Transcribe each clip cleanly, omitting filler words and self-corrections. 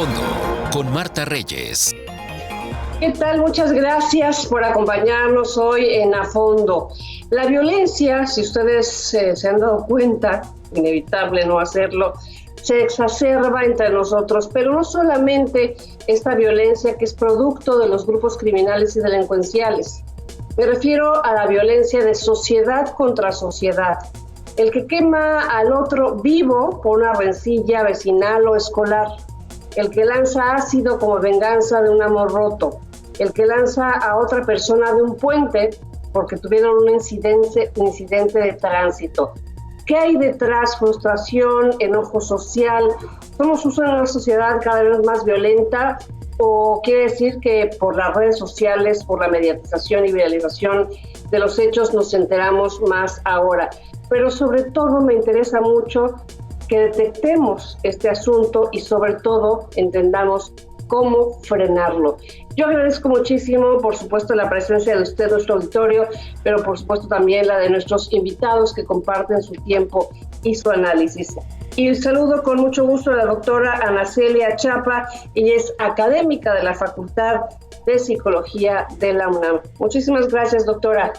Fondo, con Marta Reyes. ¿Qué tal? Muchas gracias por acompañarnos hoy en A Fondo. La violencia, si ustedes se han dado cuenta, inevitable no hacerlo, se exacerba entre nosotros, pero no solamente esta violencia que es producto de los grupos criminales y delincuenciales. Me refiero a la violencia de sociedad contra sociedad. El que quema al otro vivo por una rencilla vecinal o escolar. El que lanza ácido como venganza de un amor roto. El que lanza a otra persona de un puente porque tuvieron un incidente de tránsito. ¿Qué hay detrás? Frustración, enojo social. ¿Somos una sociedad cada vez más violenta? ¿O quiere decir que por las redes sociales, por la mediatización y viralización de los hechos nos enteramos más ahora? Pero sobre todo me interesa mucho que detectemos este asunto y sobre todo entendamos cómo frenarlo. Yo agradezco muchísimo, por supuesto, la presencia de usted, nuestro auditorio, pero por supuesto también la de nuestros invitados que comparten su tiempo y su análisis. Y saludo con mucho gusto a la doctora Ana Celia Chapa, ella es académica de la Facultad de Psicología de la UNAM. Muchísimas gracias, doctora.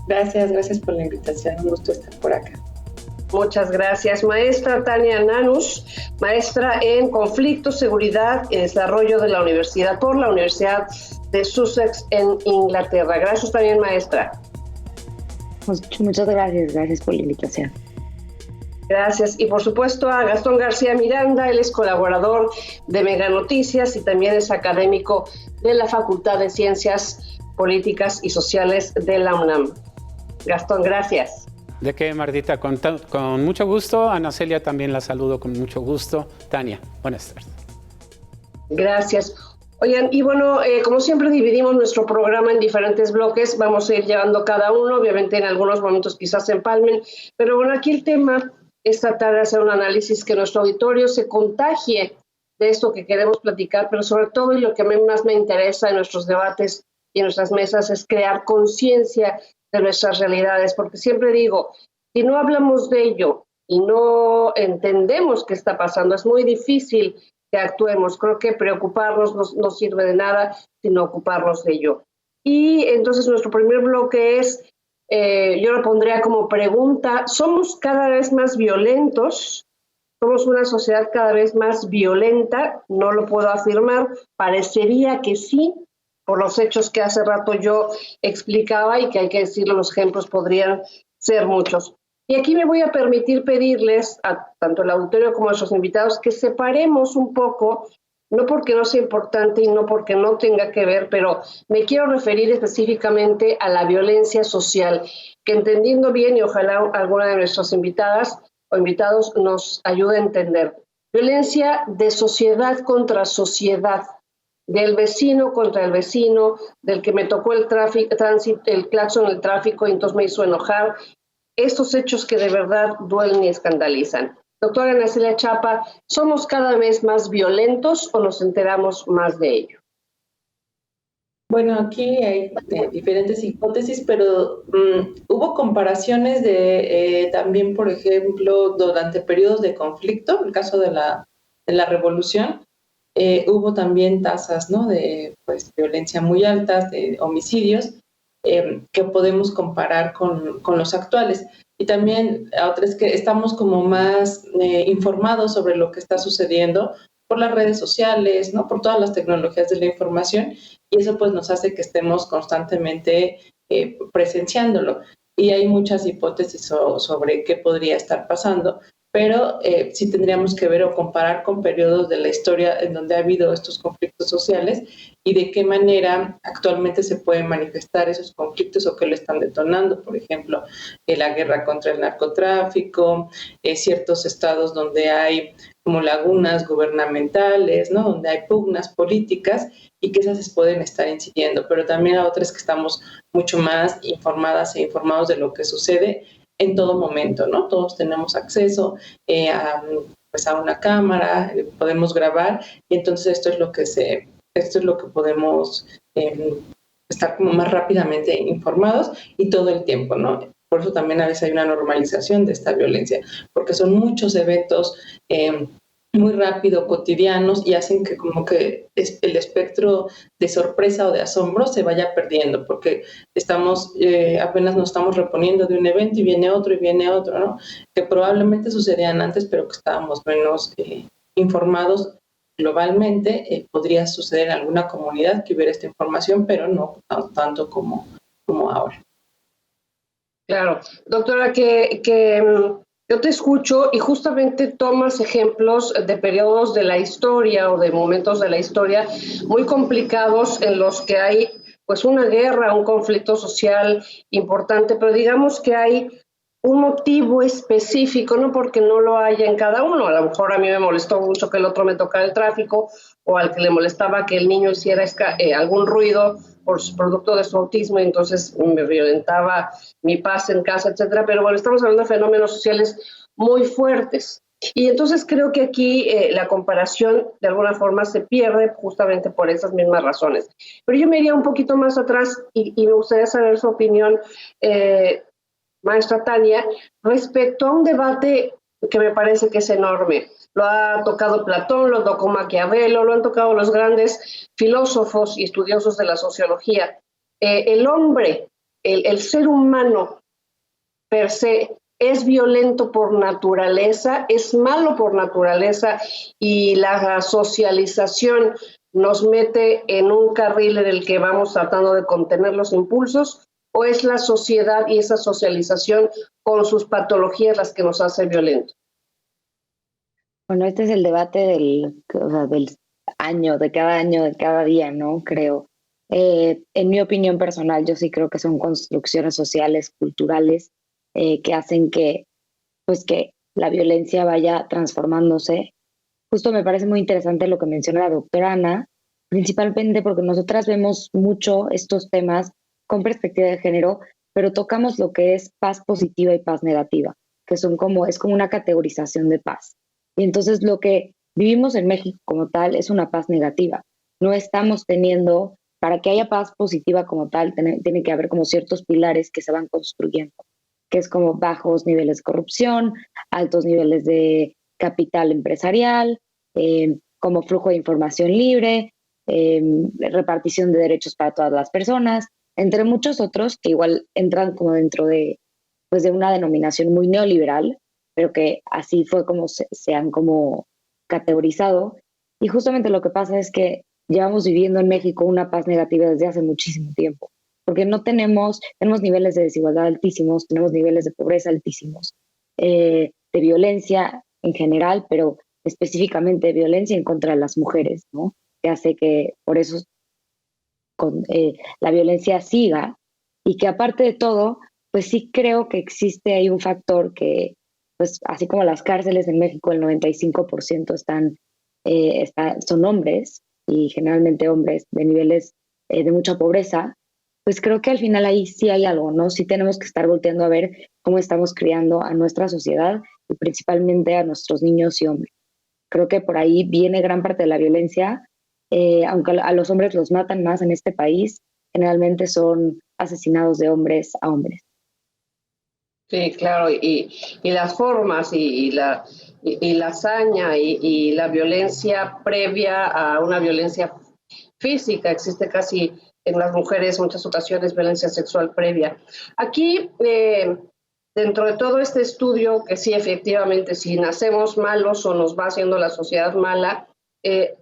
Gracias por la invitación, un gusto estar por acá. Muchas gracias. Maestra Tania Nanus, maestra en Conflicto, Seguridad y Desarrollo de la Universidad, por la Universidad de Sussex en Inglaterra. Gracias también, maestra. Muchas gracias por la invitación. Gracias. Y por supuesto a Gastón García Miranda, él es colaborador de Mega Noticias y también es académico de la Facultad de Ciencias Políticas y Sociales de la UNAM. Gastón, gracias. ¿De qué, Martita? Con mucho gusto. Ana Celia también la saludo con mucho gusto. Tania, buenas tardes. Gracias. Oigan, y bueno, como siempre dividimos nuestro programa en diferentes bloques, vamos a ir llevando cada uno, obviamente en algunos momentos quizás se empalmen, pero bueno, aquí el tema es tratar de hacer un análisis que nuestro auditorio se contagie de esto que queremos platicar, pero sobre todo, y lo que más me interesa en nuestros debates y en nuestras mesas, es crear conciencia de nuestras realidades, porque siempre digo, si no hablamos de ello y no entendemos qué está pasando, es muy difícil que actuemos. Creo que preocuparnos no sirve de nada, sino ocuparnos de ello. Y entonces nuestro primer bloque es, yo lo pondría como pregunta, ¿somos cada vez más violentos? ¿Somos una sociedad cada vez más violenta? No lo puedo afirmar, parecería que sí, por los hechos que hace rato yo explicaba y que hay que decirlo, los ejemplos podrían ser muchos. Y aquí me voy a permitir pedirles a tanto el auditorio como a nuestros invitados que separemos un poco, no porque no sea importante y no porque no tenga que ver, pero me quiero referir específicamente a la violencia social, que entendiendo bien, y ojalá alguna de nuestras invitadas o invitados nos ayude a entender. Violencia de sociedad contra sociedad, del vecino contra el vecino, del que me tocó el claxon en el tráfico y entonces me hizo enojar. Estos hechos que de verdad duelen y escandalizan. Doctora Ana Celia Chapa, ¿somos cada vez más violentos o nos enteramos más de ello? Bueno, aquí hay diferentes hipótesis, pero hubo comparaciones de también, por ejemplo, durante periodos de conflicto, el caso de la revolución, hubo también tasas, ¿no?, de violencia muy altas, de homicidios, que podemos comparar con los actuales. Y también otra es que estamos como más informados sobre lo que está sucediendo por las redes sociales, ¿no?, por todas las tecnologías de la información, y eso pues nos hace que estemos constantemente presenciándolo. Y hay muchas hipótesis sobre qué podría estar pasando, pero sí tendríamos que ver o comparar con periodos de la historia en donde ha habido estos conflictos sociales y de qué manera actualmente se pueden manifestar esos conflictos o qué lo están detonando. Por ejemplo, la guerra contra el narcotráfico, ciertos estados donde hay como lagunas gubernamentales, ¿no?, donde hay pugnas políticas y que esas pueden estar incidiendo, pero también a otras que estamos mucho más informadas e informados de lo que sucede en todo momento, ¿no? Todos tenemos acceso a una cámara, podemos grabar, y entonces esto es lo que podemos estar como más rápidamente informados y todo el tiempo, ¿no? Por eso también a veces hay una normalización de esta violencia, porque son muchos eventos muy rápido, cotidianos, y hacen que como que el espectro de sorpresa o de asombro se vaya perdiendo, porque apenas nos estamos reponiendo de un evento y viene otro, ¿no? Que probablemente sucedían antes, pero que estábamos menos informados globalmente. Podría suceder en alguna comunidad que hubiera esta información, pero no tanto como ahora. Claro, doctora, yo te escucho y justamente tomas ejemplos de periodos de la historia o de momentos de la historia muy complicados en los que hay pues una guerra, un conflicto social importante, pero digamos que hay un motivo específico, no porque no lo haya en cada uno. A lo mejor a mí me molestó mucho que el otro me tocara el tráfico, o al que le molestaba que el niño hiciera algún ruido por su producto de su autismo, y entonces me violentaba mi paz en casa, etcétera. Pero bueno, estamos hablando de fenómenos sociales muy fuertes. Y entonces creo que aquí la comparación de alguna forma se pierde justamente por esas mismas razones. Pero yo me iría un poquito más atrás y me gustaría saber su opinión, maestra Tania, respecto a un debate que me parece que es enorme. Lo ha tocado Platón, lo tocó Maquiavelo, lo han tocado los grandes filósofos y estudiosos de la sociología. El hombre, el ser humano per se, es violento por naturaleza, es malo por naturaleza, y la socialización nos mete en un carril en el que vamos tratando de contener los impulsos, o es la sociedad y esa socialización con sus patologías las que nos hace violentos. Bueno, este es el debate del año, de cada día, ¿no? Creo. En mi opinión personal, yo sí creo que son construcciones sociales, culturales, que hacen que la violencia vaya transformándose. Justo me parece muy interesante lo que menciona la doctora Ana, principalmente porque nosotras vemos mucho estos temas con perspectiva de género, pero tocamos lo que es paz positiva y paz negativa, que es como una categorización de paz. Y entonces lo que vivimos en México como tal es una paz negativa. No estamos teniendo, para que haya paz positiva como tal, tiene que haber como ciertos pilares que se van construyendo, que es como bajos niveles de corrupción, altos niveles de capital empresarial, como flujo de información libre, repartición de derechos para todas las personas, entre muchos otros que igual entran como dentro de una denominación muy neoliberal, pero que así fue como se han como categorizado. Y justamente lo que pasa es que llevamos viviendo en México una paz negativa desde hace muchísimo tiempo, porque no tenemos niveles de desigualdad altísimos, tenemos niveles de pobreza altísimos, de violencia en general, pero específicamente violencia en contra de las mujeres, ¿no? Que hace que por eso la violencia siga, y que aparte de todo, pues sí creo que existe ahí un factor que, pues así como las cárceles en México, el 95% son hombres, y generalmente hombres de niveles de mucha pobreza, pues creo que al final ahí sí hay algo, ¿no? Sí tenemos que estar volteando a ver cómo estamos criando a nuestra sociedad y principalmente a nuestros niños y hombres. Creo que por ahí viene gran parte de la violencia, aunque a los hombres los matan más en este país, generalmente son asesinados de hombres a hombres. Sí, claro, y las formas y la hazaña y la violencia previa a una violencia física, existe casi en las mujeres en muchas ocasiones violencia sexual previa. Aquí, dentro de todo este estudio, que sí, efectivamente, si nacemos malos o nos va haciendo la sociedad mala,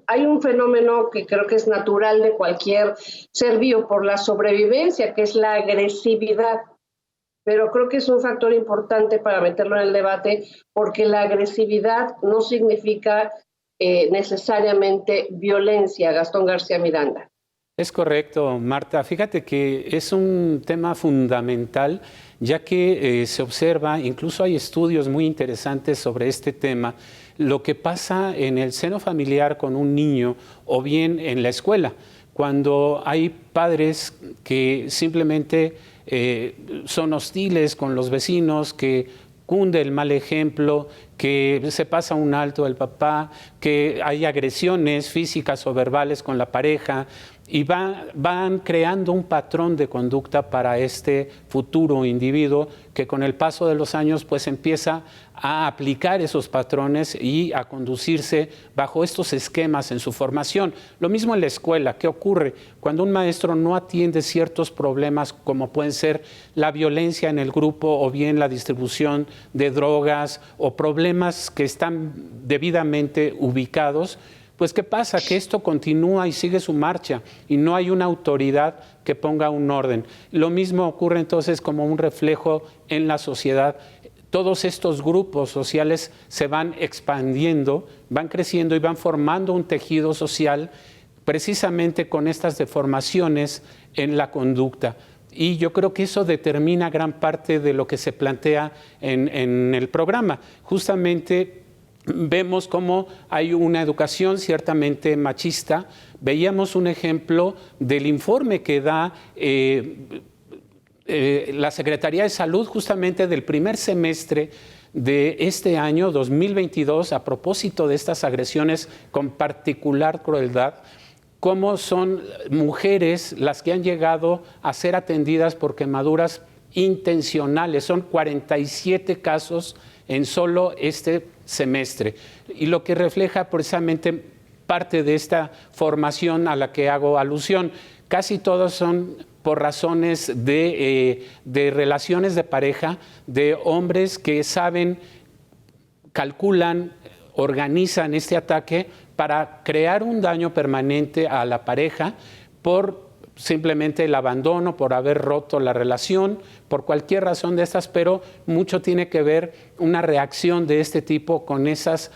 hay un fenómeno que creo que es natural de cualquier ser vivo por la sobrevivencia, que es la agresividad. Pero creo que es un factor importante para meterlo en el debate, porque la agresividad no significa necesariamente violencia. Gastón García Miranda. Es correcto, Marta. Fíjate que es un tema fundamental, ya que se observa, incluso hay estudios muy interesantes sobre este tema, lo que pasa en el seno familiar con un niño o bien en la escuela, cuando hay padres que simplemente son hostiles con los vecinos, que cunde el mal ejemplo, que se pasa un alto el papá, que hay agresiones físicas o verbales con la pareja, y van creando un patrón de conducta para este futuro individuo que con el paso de los años pues empieza a aplicar esos patrones y a conducirse bajo estos esquemas en su formación. Lo mismo en la escuela. ¿Qué ocurre? Cuando un maestro no atiende ciertos problemas como pueden ser la violencia en el grupo o bien la distribución de drogas o problemas que están debidamente ubicados, pues ¿qué pasa? Que esto continúa y sigue su marcha y no hay una autoridad que ponga un orden. Lo mismo ocurre entonces como un reflejo en la sociedad. Todos estos grupos sociales se van expandiendo, van creciendo y van formando un tejido social precisamente con estas deformaciones en la conducta. Y yo creo que eso determina gran parte de lo que se plantea en el programa. Justamente vemos cómo hay una educación ciertamente machista. Veíamos un ejemplo del informe que da la Secretaría de Salud justamente del primer semestre de este año 2022 a propósito de estas agresiones con particular crueldad, cómo son mujeres las que han llegado a ser atendidas por quemaduras intencionales. Son 47 casos en solo este semestre. Y lo que refleja precisamente parte de esta formación a la que hago alusión. Casi todos son por razones de relaciones de pareja, de hombres que saben, calculan, organizan este ataque para crear un daño permanente a la pareja por simplemente el abandono, por haber roto la relación, por cualquier razón de estas, pero mucho tiene que ver una reacción de este tipo con esas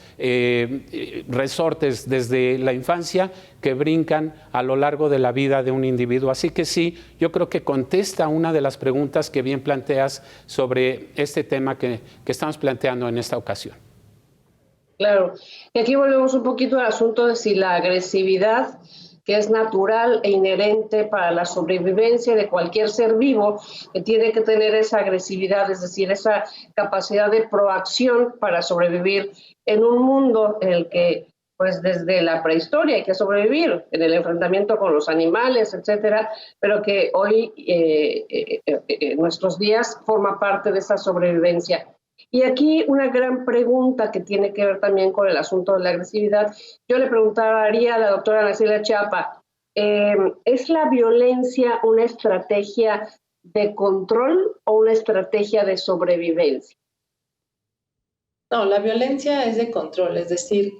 resortes desde la infancia que brincan a lo largo de la vida de un individuo. Así que sí, yo creo que contesta una de las preguntas que bien planteas sobre este tema que estamos planteando en esta ocasión. Claro, y aquí volvemos un poquito al asunto de si la agresividad, que es natural e inherente para la sobrevivencia de cualquier ser vivo, que tiene que tener esa agresividad, es decir, esa capacidad de proacción para sobrevivir en un mundo en el que, pues desde la prehistoria hay que sobrevivir, en el enfrentamiento con los animales, etcétera, pero que hoy, en nuestros días, forma parte de esa sobrevivencia. Y aquí una gran pregunta que tiene que ver también con el asunto de la agresividad. Yo le preguntaría a la doctora Ana Celia Chapa, ¿es la violencia una estrategia de control o una estrategia de sobrevivencia? No, la violencia es de control, es decir,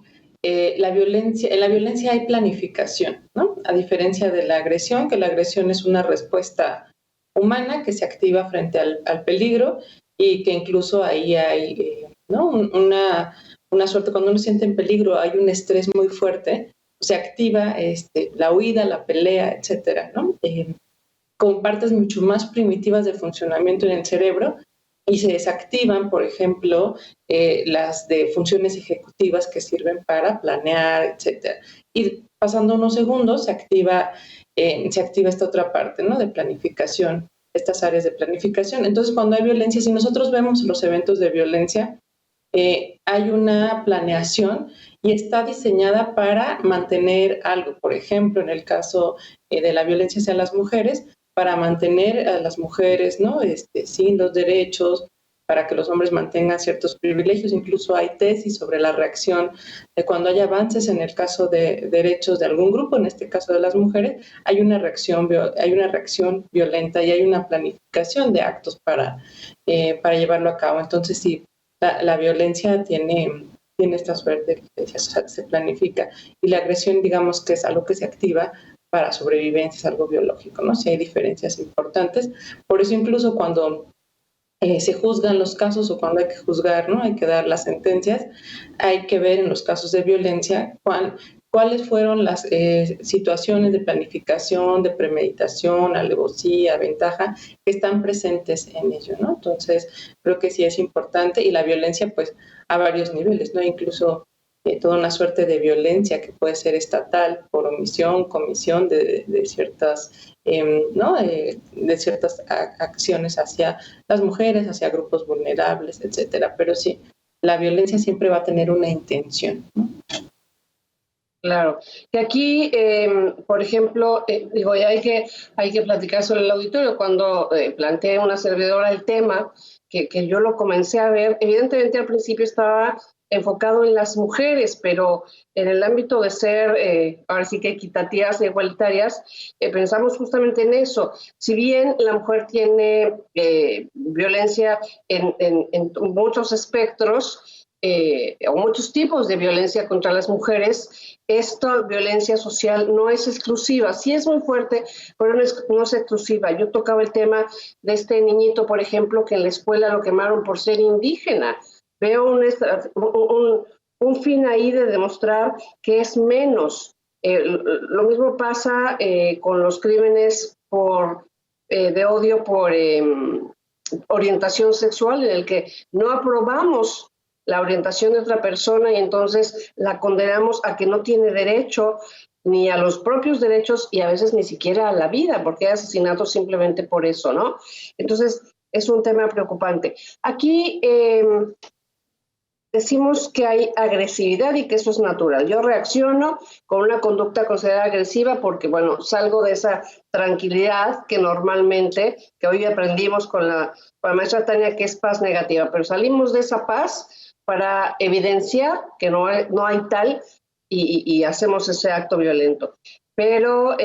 en la violencia hay planificación, ¿no? A diferencia de la agresión, que la agresión es una respuesta humana que se activa frente al peligro, y que incluso ahí hay ¿no? una suerte, cuando uno se siente en peligro, hay un estrés muy fuerte, se activa la huida, la pelea, etcétera, ¿no? Con partes mucho más primitivas de funcionamiento en el cerebro, y se desactivan, por ejemplo, las de funciones ejecutivas que sirven para planear, etcétera. Y pasando unos segundos se activa esta otra parte, ¿no? De planificación, estas áreas de planificación. Entonces, cuando hay violencia, si nosotros vemos los eventos de violencia, hay una planeación y está diseñada para mantener algo. Por ejemplo, en el caso de la violencia hacia las mujeres, para mantener a las mujeres, ¿no? Sin los derechos, para que los hombres mantengan ciertos privilegios. Incluso hay tesis sobre la reacción de cuando hay avances en el caso de derechos de algún grupo, en este caso de las mujeres, hay una reacción violenta y hay una planificación de actos para llevarlo a cabo. Entonces, sí, la violencia tiene esta suerte, se planifica, y la agresión, digamos que es algo que se activa para sobrevivencia, es algo biológico, ¿no? Sí hay diferencias importantes. Por eso incluso cuando se juzgan los casos o cuando hay que juzgar, ¿no? Hay que dar las sentencias, hay que ver en los casos de violencia cuáles fueron las situaciones de planificación, de premeditación, alevosía, ventaja, que están presentes en ello, ¿no? Entonces, creo que sí es importante, y la violencia, pues, a varios niveles, ¿no? Incluso toda una suerte de violencia que puede ser estatal por omisión, comisión de ciertas, ¿no? De ciertas acciones hacia las mujeres, hacia grupos vulnerables, etcétera. Pero sí, la violencia siempre va a tener una intención, ¿no? Claro, que aquí, por ejemplo, digo, y hay que platicar sobre el auditorio. Cuando planteé una servidora el tema, que yo lo comencé a ver, evidentemente al principio estaba enfocado en las mujeres, pero en el ámbito de ser, ahora sí que equitativas e igualitarias, pensamos justamente en eso. Si bien la mujer tiene violencia en muchos espectros, o muchos tipos de violencia contra las mujeres, esta violencia social no es exclusiva, sí es muy fuerte, pero no es exclusiva. Yo tocaba el tema de este niñito, por ejemplo, que en la escuela lo quemaron por ser indígena. Veo un fin ahí de demostrar que es menos. Lo mismo pasa con los crímenes de odio por orientación sexual, en el que no aprobamos la orientación de otra persona y entonces la condenamos a que no tiene derecho ni a los propios derechos y a veces ni siquiera a la vida, porque hay asesinatos simplemente por eso, ¿no? Entonces, es un tema preocupante. Aquí decimos que hay agresividad y que eso es natural. Yo reacciono con una conducta considerada agresiva porque, bueno, salgo de esa tranquilidad que normalmente, que hoy aprendimos con la maestra Tania, que es paz negativa, pero salimos de esa paz para evidenciar que no hay tal y hacemos ese acto violento. Pero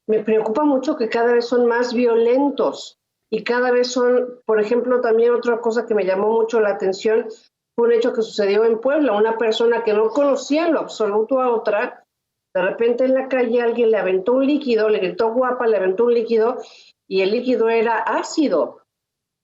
me preocupa mucho que cada vez son más violentos y cada vez son, por ejemplo, también otra cosa que me llamó mucho la atención fue un hecho que sucedió en Puebla. Una persona que no conocía en lo absoluto a otra, de repente en la calle alguien le aventó un líquido, le gritó guapa, le aventó un líquido y el líquido era ácido.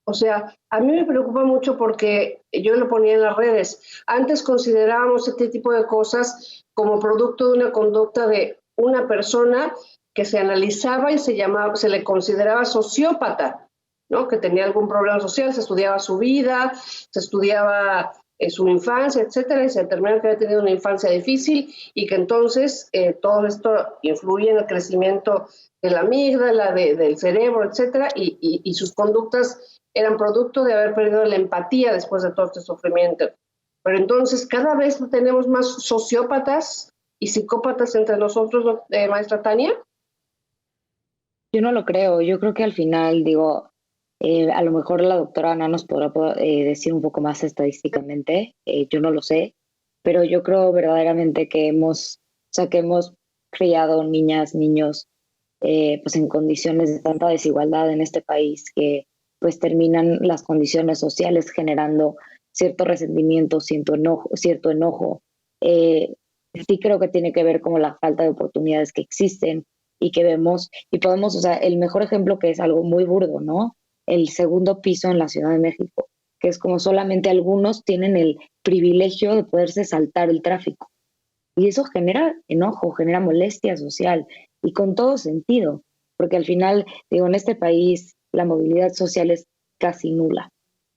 O sea, a mí me preocupa mucho porque yo lo ponía en las redes. Antes considerábamos este tipo de cosas como producto de una conducta de una persona que se analizaba y se le consideraba sociópata, ¿no? Que tenía algún problema social, se estudiaba su vida, se estudiaba su infancia, etcétera, y se determinó que había tenido una infancia difícil y que entonces todo esto influye en el crecimiento de la amígdala, del cerebro, etcétera, y sus conductas eran producto de haber perdido la empatía después de todo este sufrimiento. Pero entonces cada vez tenemos más sociópatas y psicópatas entre nosotros, maestra Tania. Yo no lo creo, yo creo que al final, digo, a lo mejor la doctora Ana nos podrá decir un poco más estadísticamente, yo no lo sé, pero yo creo verdaderamente que hemos criado niñas, niños, pues en condiciones de tanta desigualdad en este país que pues terminan las condiciones sociales generando cierto resentimiento, cierto enojo. Sí creo que tiene que ver con la falta de oportunidades que existen y que vemos, y podemos, o sea, el mejor ejemplo que es algo muy burdo, ¿no? El segundo piso en la Ciudad de México, que es como solamente algunos tienen el privilegio de poderse saltar el tráfico. Y eso genera enojo, genera molestia social, y con todo sentido, porque al final, digo, en este país la movilidad social es casi nula.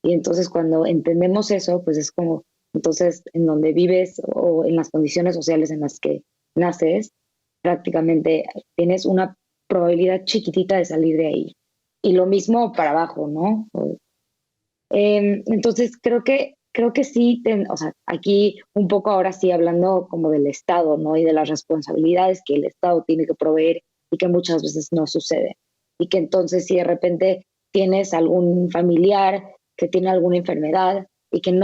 Y entonces cuando entendemos eso, pues es como, entonces en donde vives o en las condiciones sociales en las que naces, prácticamente tienes una probabilidad chiquitita de salir de ahí. Y lo mismo para abajo, ¿no? Entonces creo que sí, o sea, aquí un poco ahora sí hablando como del Estado, ¿no? Y de las responsabilidades que el Estado tiene que proveer y que muchas veces no sucede. Y que entonces si de repente tienes algún familiar que tiene alguna enfermedad y que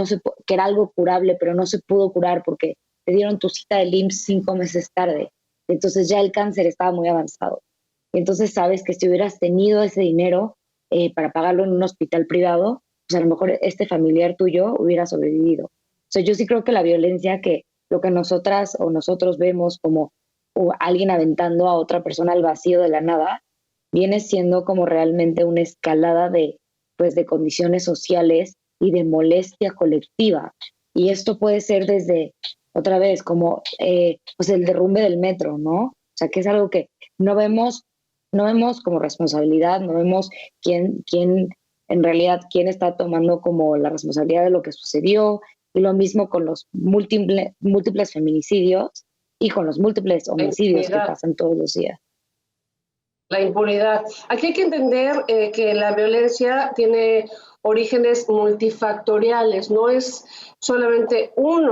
era algo curable, pero no se pudo curar porque te dieron tu cita del IMSS 5 meses tarde. Entonces ya el cáncer estaba muy avanzado. Entonces sabes que si hubieras tenido ese dinero para pagarlo en un hospital privado, pues a lo mejor este familiar tuyo hubiera sobrevivido. O sea, yo sí creo que la violencia, que lo que nosotras o nosotros vemos como alguien aventando a otra persona al vacío de la nada, viene siendo como realmente una escalada de condiciones sociales y de molestia colectiva. Y esto puede ser desde, otra vez, como pues el derrumbe del metro, ¿no? O sea, que es algo que no vemos como responsabilidad, no vemos quién en realidad quién está tomando como la responsabilidad de lo que sucedió, y lo mismo con los múltiples feminicidios y con los múltiples homicidios que pasan todos los días. la impunidad. Aquí hay que entender que la violencia tiene orígenes multifactoriales, no es solamente un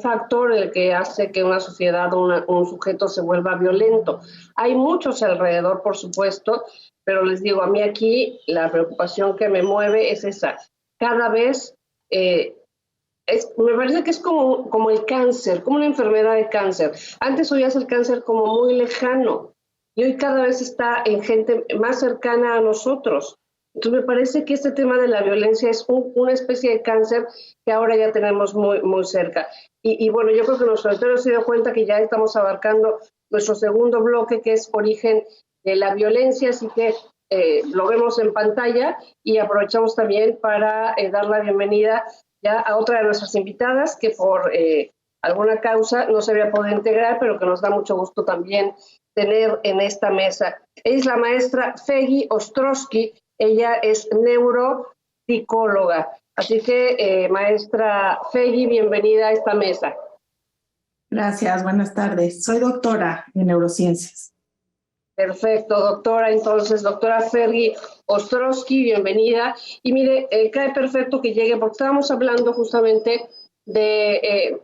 factor el que hace que una sociedad o un sujeto se vuelva violento. Hay muchos alrededor, por supuesto, pero les digo, a mí aquí la preocupación que me mueve es esa. Cada vez, me parece que es como el cáncer, como una enfermedad de cáncer. Antes oías el cáncer como muy lejano y hoy cada vez está en gente más cercana a nosotros. Entonces me parece que este tema de la violencia es una especie de cáncer que ahora ya tenemos muy, muy cerca. Y bueno, yo creo que nuestro auditorio se dio cuenta que ya estamos abarcando nuestro segundo bloque, que es origen de la violencia, así que lo vemos en pantalla y aprovechamos también para dar la bienvenida ya a otra de nuestras invitadas que por alguna causa no se había podido integrar, pero que nos da mucho gusto también tener en esta mesa. Es la maestra Feggy Ostrowski. Ella es neuropsicóloga. Así que, maestra Feggy, bienvenida a esta mesa. Gracias, buenas tardes. Soy doctora en neurociencias. Perfecto, doctora. Entonces, doctora Feggy Ostrowski, bienvenida. Y mire, cae perfecto que llegue, porque estábamos hablando justamente de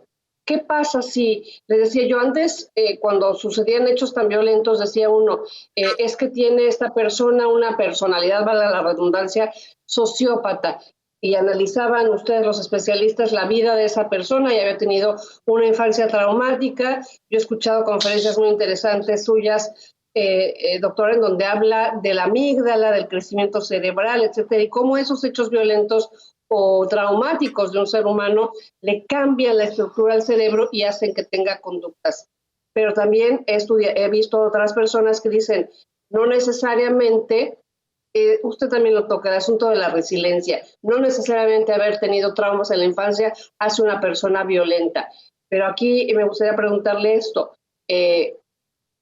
qué pasa si, les decía yo antes, cuando sucedían hechos tan violentos, decía uno, es que tiene esta persona una personalidad, vale la redundancia, sociópata. Y analizaban ustedes, los especialistas, la vida de esa persona y había tenido una infancia traumática. Yo he escuchado conferencias muy interesantes suyas, doctora, en donde habla de la amígdala, del crecimiento cerebral, etcétera, y cómo esos hechos violentos o traumáticos de un ser humano le cambian la estructura del cerebro y hacen que tenga conductas. Pero también he visto otras personas que dicen, no necesariamente, usted también lo toca, el asunto de la resiliencia, no necesariamente haber tenido traumas en la infancia hace una persona violenta. Pero aquí me gustaría preguntarle esto,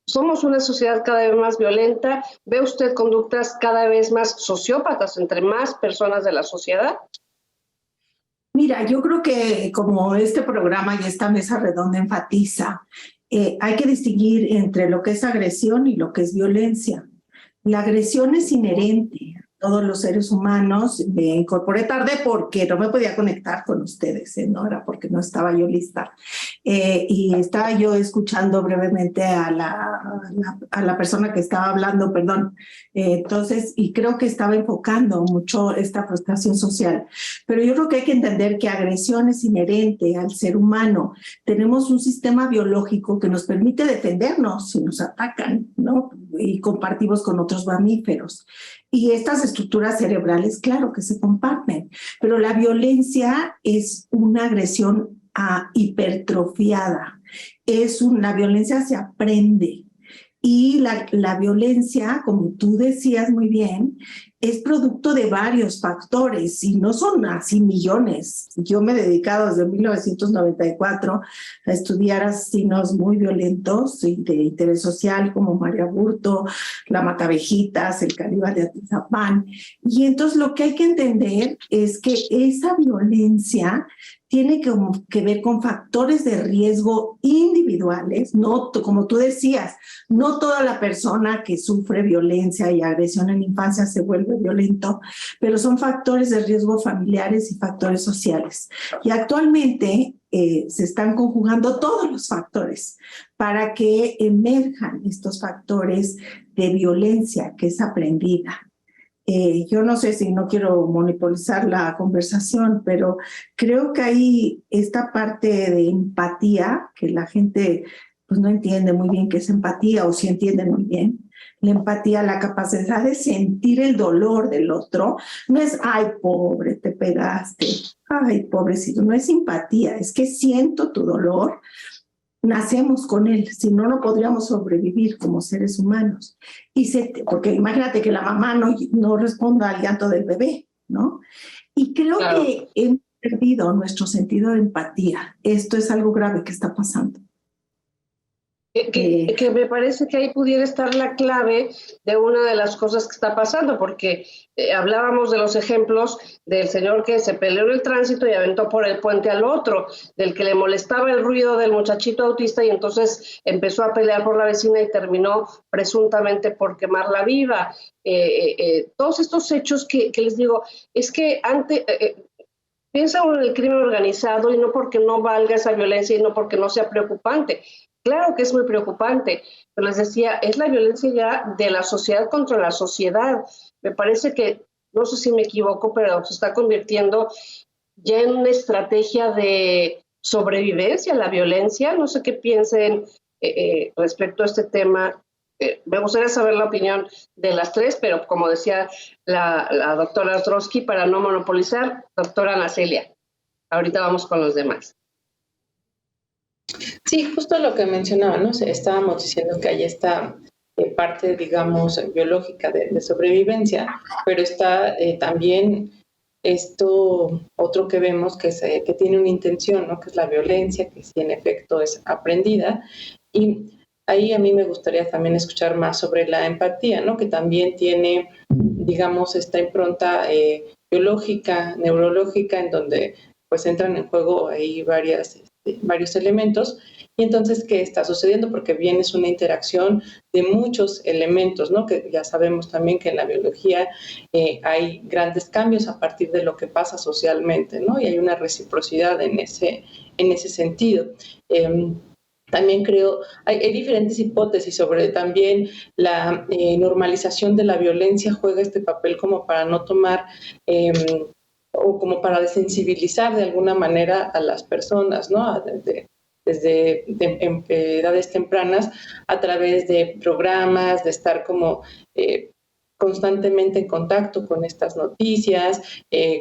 ¿somos una sociedad cada vez más violenta? ¿Ve usted conductas cada vez más sociópatas entre más personas de la sociedad? Mira, yo creo que como este programa y esta mesa redonda enfatiza, hay que distinguir entre lo que es agresión y lo que es violencia. La agresión es inherente a todos los seres humanos. Me incorporé tarde porque no me podía conectar con ustedes, no era porque no estaba yo lista. Y estaba yo escuchando brevemente a la persona que estaba hablando, perdón. Entonces, y creo que estaba enfocando mucho esta frustración social. Pero yo creo que hay que entender que agresión es inherente al ser humano. Tenemos un sistema biológico que nos permite defendernos si nos atacan, ¿no? Y compartimos con otros mamíferos. Y estas estructuras cerebrales, claro que se comparten, pero la violencia es una agresión hipertrofiada. La violencia se aprende. Y la violencia, como tú decías muy bien, es producto de varios factores y no son así millones. Yo me he dedicado desde 1994 a estudiar asesinos muy violentos y de interés social como María Burto, la Matavejitas, el caníbal de Atizapán. Y entonces lo que hay que entender es que esa violencia tiene que ver con factores de riesgo individuales, no, como tú decías, no toda la persona que sufre violencia y agresión en la infancia se vuelve violento, pero son factores de riesgo familiares y factores sociales. Y actualmente se están conjugando todos los factores para que emerjan estos factores de violencia que es aprendida. Yo no sé si no quiero monopolizar la conversación, pero creo que hay esta parte de empatía que la gente pues no entiende muy bien qué es empatía, o si entiende muy bien. La empatía, la capacidad de sentir el dolor del otro, no es, ay, pobre, te pegaste, ay, pobrecito, no es simpatía, es que siento tu dolor. Nacemos con él, si no, no podríamos sobrevivir como seres humanos. Porque imagínate que la mamá no responda al llanto del bebé, ¿no? Y creo que hemos perdido nuestro sentido de empatía. Esto es algo grave que está pasando. Que me parece que ahí pudiera estar la clave de una de las cosas que está pasando, porque hablábamos de los ejemplos del señor que se peleó en el tránsito y aventó por el puente al otro, del que le molestaba el ruido del muchachito autista y entonces empezó a pelear por la vecina y terminó presuntamente por quemarla viva. Todos estos hechos que les digo, es que antes... piensa uno en el crimen organizado y no porque no valga esa violencia y no porque no sea preocupante. Claro que es muy preocupante, pero les decía, es la violencia ya de la sociedad contra la sociedad. Me parece que, no sé si me equivoco, pero se está convirtiendo ya en una estrategia de sobrevivencia, la violencia. No sé qué piensen respecto a este tema. Me gustaría saber la opinión de las tres, pero como decía la doctora Ostrowski, para no monopolizar, doctora Ana Celia, ahorita vamos con los demás. Sí, justo lo que mencionaba, ¿no? Estábamos diciendo que hay esta parte, digamos, biológica de sobrevivencia, pero está también esto otro que vemos que tiene una intención, ¿no? Que es la violencia, que sí en efecto es aprendida. Y ahí a mí me gustaría también escuchar más sobre la empatía, ¿no? Que también tiene, digamos, esta impronta biológica, neurológica, en donde pues entran en juego ahí varios elementos. Y entonces, ¿qué está sucediendo? Porque bien es una interacción de muchos elementos, ¿no? Que ya sabemos también que en la biología hay grandes cambios a partir de lo que pasa socialmente, ¿no? Y hay una reciprocidad en ese sentido. También creo, hay diferentes hipótesis sobre también la normalización de la violencia juega este papel como para no tomar o como para desensibilizar de alguna manera a las personas, ¿no? Desde edades tempranas, a través de programas, de estar como constantemente en contacto con estas noticias,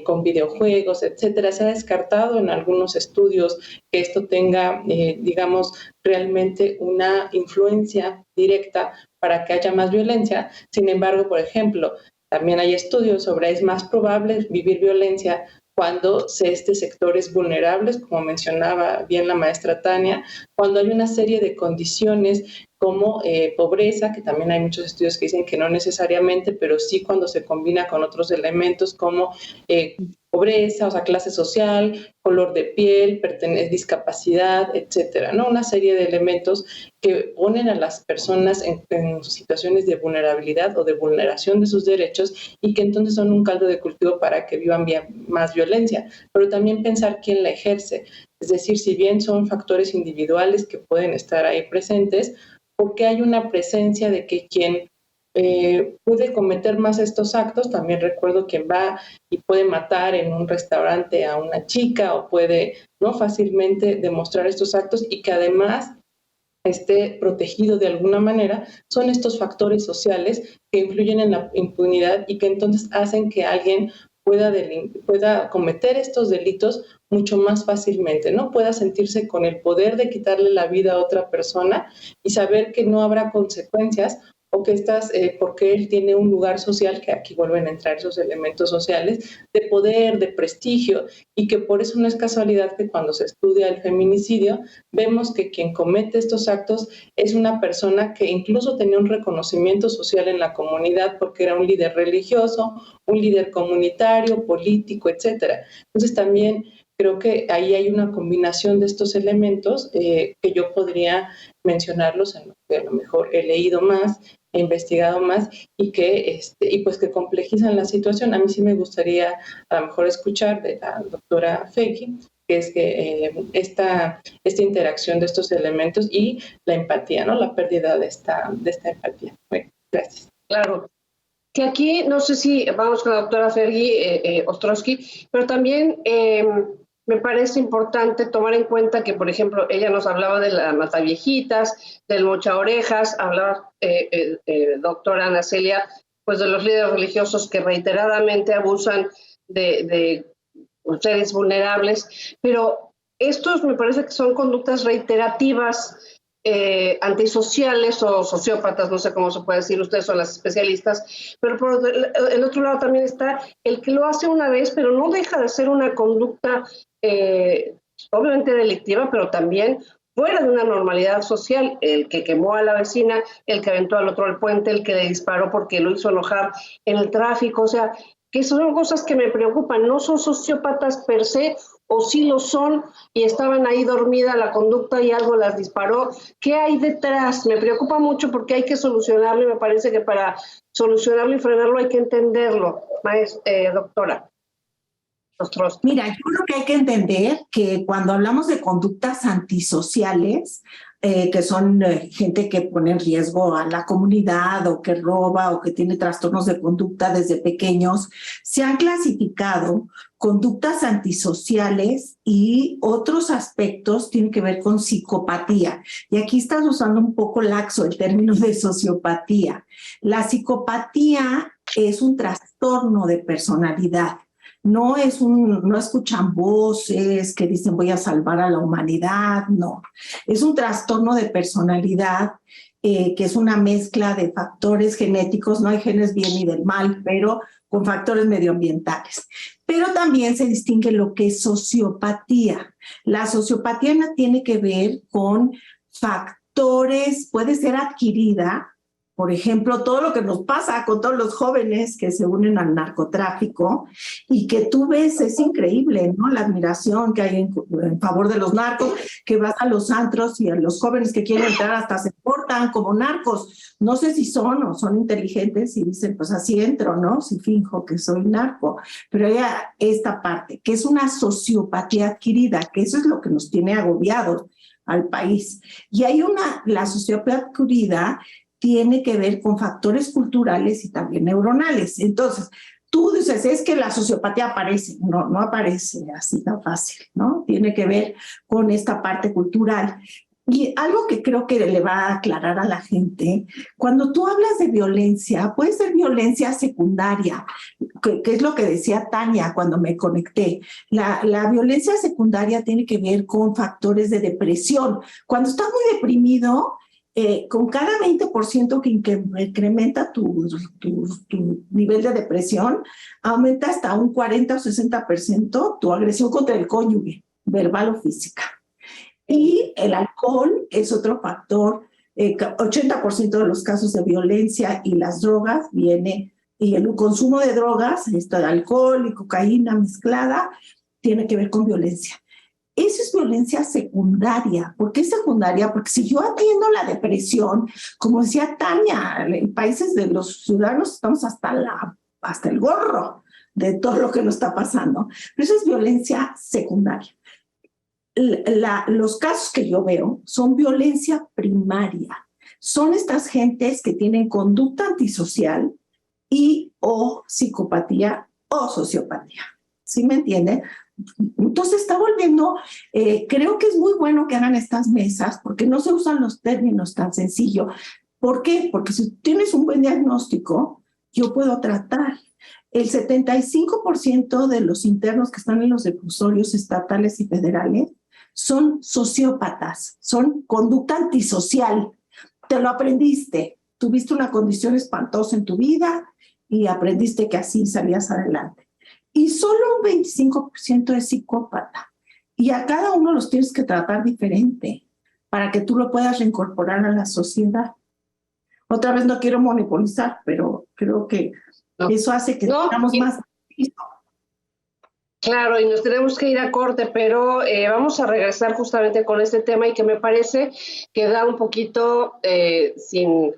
con videojuegos, etcétera. Se ha descartado en algunos estudios que esto tenga, digamos, realmente una influencia directa para que haya más violencia. Sin embargo, por ejemplo, también hay estudios sobre es más probable vivir violencia cuando sectores vulnerables, como mencionaba bien la maestra Tania, cuando hay una serie de condiciones como pobreza, que también hay muchos estudios que dicen que no necesariamente, pero sí cuando se combina con otros elementos como pobreza, o sea, clase social, color de piel, discapacidad, etcétera, ¿no? Una serie de elementos que ponen a las personas en situaciones de vulnerabilidad o de vulneración de sus derechos y que entonces son un caldo de cultivo para que vivan más violencia, pero también pensar quién la ejerce. Es decir, si bien son factores individuales que pueden estar ahí presentes, porque hay una presencia de que quien puede cometer más estos actos, también recuerdo quien va y puede matar en un restaurante a una chica o puede no fácilmente demostrar estos actos y que además esté protegido de alguna manera, son estos factores sociales que influyen en la impunidad y que entonces hacen que alguien pueda cometer estos delitos mucho más fácilmente, ¿no? Pueda sentirse con el poder de quitarle la vida a otra persona y saber que no habrá consecuencias o que porque él tiene un lugar social, que aquí vuelven a entrar esos elementos sociales, de poder, de prestigio, y que por eso no es casualidad que cuando se estudia el feminicidio, vemos que quien comete estos actos es una persona que incluso tenía un reconocimiento social en la comunidad porque era un líder religioso, un líder comunitario, político, etcétera. Entonces también creo que ahí hay una combinación de estos elementos que yo podría mencionarlos en lo que a lo mejor he leído más, he investigado más y pues que complejizan la situación. A mí sí me gustaría a lo mejor escuchar de la doctora Feghi, que es que esta interacción de estos elementos y la empatía, ¿no? La pérdida de esta empatía. Bueno, gracias. Claro. Que aquí, no sé si vamos con la doctora Feghi Ostrowski, pero también me parece importante tomar en cuenta que, por ejemplo, ella nos hablaba de la mataviejitas, del mocha orejas, hablaba doctora Ana Celia, pues de los líderes religiosos que reiteradamente abusan de seres vulnerables, pero estos me parece que son conductas reiterativas, antisociales o sociópatas, no sé cómo se puede decir, ustedes son las especialistas, pero por el otro lado también está el que lo hace una vez, pero no deja de ser una conducta obviamente delictiva, pero también fuera de una normalidad social, el que quemó a la vecina, el que aventó al otro al puente, el que le disparó porque lo hizo enojar en el tráfico, o sea, que son cosas que me preocupan, no son sociópatas per se, o sí lo son, y estaban ahí dormida la conducta y algo las disparó. ¿Qué hay detrás? Me preocupa mucho porque hay que solucionarlo, y me parece que para solucionarlo y frenarlo hay que entenderlo, doctora. Mira, yo creo que hay que entender que cuando hablamos de conductas antisociales, que son gente que pone en riesgo a la comunidad o que roba o que tiene trastornos de conducta desde pequeños, se han clasificado conductas antisociales y otros aspectos tienen que ver con psicopatía. Y aquí estás usando un poco laxo el término de sociopatía. La psicopatía es un trastorno de personalidad. No escuchan voces que dicen voy a salvar a la humanidad, no. Es un trastorno de personalidad que es una mezcla de factores genéticos, no hay genes bien y del mal, pero con factores medioambientales. Pero también se distingue lo que es sociopatía. La sociopatía no tiene que ver con factores, puede ser adquirida. Por ejemplo, todo lo que nos pasa con todos los jóvenes que se unen al narcotráfico y que tú ves, es increíble, ¿no? La admiración que hay en favor de los narcos, que vas a los antros y a los jóvenes que quieren entrar hasta se portan como narcos. No sé si son o son inteligentes y dicen, pues así entro, ¿no? Si finjo que soy narco. Pero hay esta parte, que es una sociopatía adquirida, que eso es lo que nos tiene agobiados al país. Y hay la sociopatía adquirida tiene que ver con factores culturales y también neuronales. Entonces, tú dices, es que la sociopatía aparece. No aparece así tan fácil, ¿no? Tiene que ver con esta parte cultural. Y algo que creo que le va a aclarar a la gente, cuando tú hablas de violencia, puede ser violencia secundaria, que es lo que decía Tania cuando me conecté. La violencia secundaria tiene que ver con factores de depresión. Cuando estás muy deprimido, con cada 20% que incrementa tu nivel de depresión, aumenta hasta un 40 o 60% tu agresión contra el cónyuge, verbal o física. Y el alcohol es otro factor. 80% de los casos de violencia y las drogas y el consumo de drogas, esto de alcohol y cocaína mezclada, tiene que ver con violencia. Eso es violencia secundaria. ¿Por qué secundaria? Porque si yo atiendo la depresión, como decía Tania, en países de los ciudadanos estamos hasta el gorro de todo lo que nos está pasando. Pero eso es violencia secundaria. Los casos que yo veo son violencia primaria. Son estas gentes que tienen conducta antisocial y o psicopatía o sociopatía. ¿Sí me entienden? Entonces está volviendo, creo que es muy bueno que hagan estas mesas porque no se usan los términos tan sencillos. ¿Por qué? Porque si tienes un buen diagnóstico, yo puedo tratar. El 75% de los internos que están en los reclusorios estatales y federales son sociópatas, son conducta antisocial. Te lo aprendiste, tuviste una condición espantosa en tu vida y aprendiste que así salías adelante. Y solo un 25% es psicópata. Y a cada uno los tienes que tratar diferente para que tú lo puedas reincorporar a la sociedad. Otra vez no quiero monopolizar, pero creo que eso hace que tengamos más. Claro, y nos tenemos que ir a corte, pero vamos a regresar justamente con este tema y que me parece que da un poquito, sin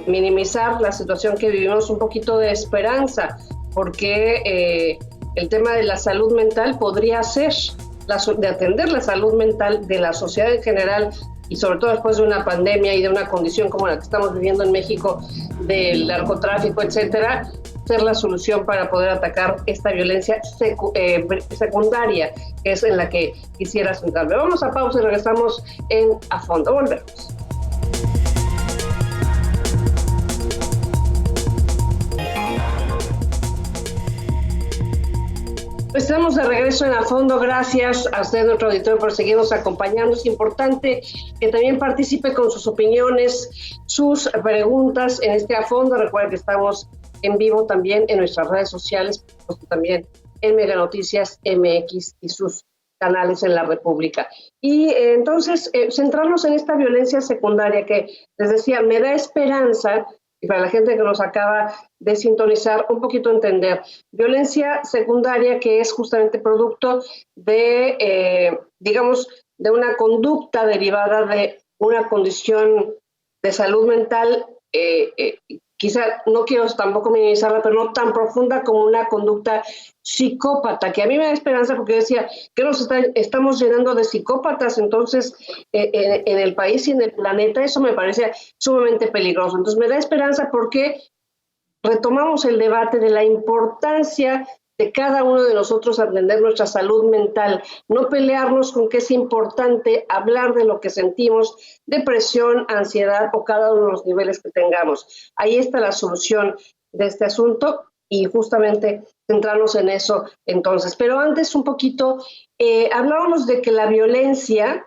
minimizar la situación que vivimos, un poquito de esperanza. Porque el tema de la salud mental podría ser, de atender la salud mental de la sociedad en general y sobre todo después de una pandemia y de una condición como la que estamos viviendo en México, del narcotráfico, etcétera, ser la solución para poder atacar esta violencia secundaria, que es en la que quisiera centrarme. Vamos a pausa y regresamos en A Fondo. Volvemos. Estamos de regreso en A Fondo. Gracias a usted, nuestro auditorio, por seguirnos acompañando. Es importante que también participe con sus opiniones, sus preguntas en este A Fondo. Recuerden que estamos en vivo también en nuestras redes sociales, también en Mega Noticias MX y sus canales en la República. Y entonces, centrarnos en esta violencia secundaria que, les decía, me da esperanza, y para la gente que nos acaba de sintonizar, un poquito entender. Violencia secundaria que es justamente producto de, digamos, de una conducta derivada de una condición de salud mental, quizá no quiero tampoco minimizarla, pero no tan profunda como una conducta psicópata, que a mí me da esperanza porque yo decía que estamos llenando de psicópatas entonces en el país y en el planeta. Eso me parece sumamente peligroso. Entonces me da esperanza porque retomamos el debate de la importancia de cada uno de nosotros atender nuestra salud mental, no pelearnos con que es importante hablar de lo que sentimos, depresión, ansiedad o cada uno de los niveles que tengamos. Ahí está la solución de este asunto y justamente centrarnos en eso entonces. Pero antes un poquito, hablábamos de que la violencia